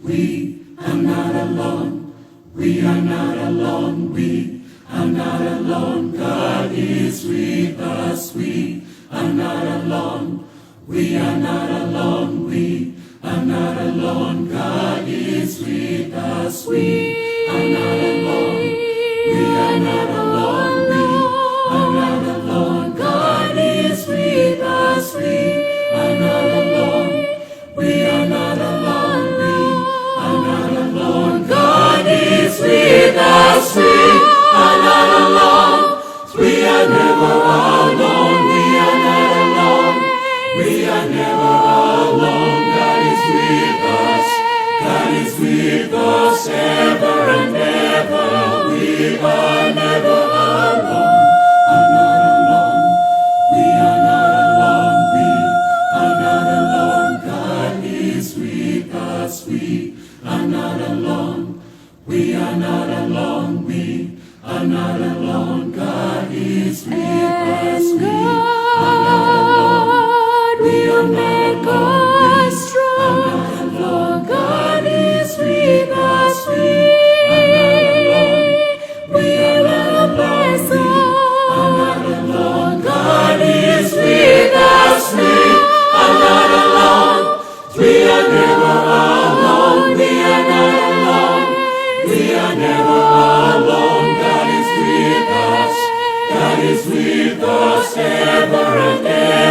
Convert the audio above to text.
We are not alone. We are not alone. We are not alone. God is with us. We are not alone. We are not alone. We are not alone. God is with us. We are not alone. We are not alone. We are not alone. God is with us. We are not alone. We are not alone. We are not alone. God is with us. We are not alone. We are never alone. We are not alone. We are never alone. God is with us. God is with us ever and ever. We are never alone. I'm not alone. We are not alone. We are not alone. God is with us. We are not alone. We are not alone. We are not alone. God is with us. We are not alone. We are not alone. Strong. For God is with us. We are not alone. We are not alone. We are not alone. God is with us. We are not alone. We are never alone. We are not alone. We are never alone. God is with us. God is with us ever and ever.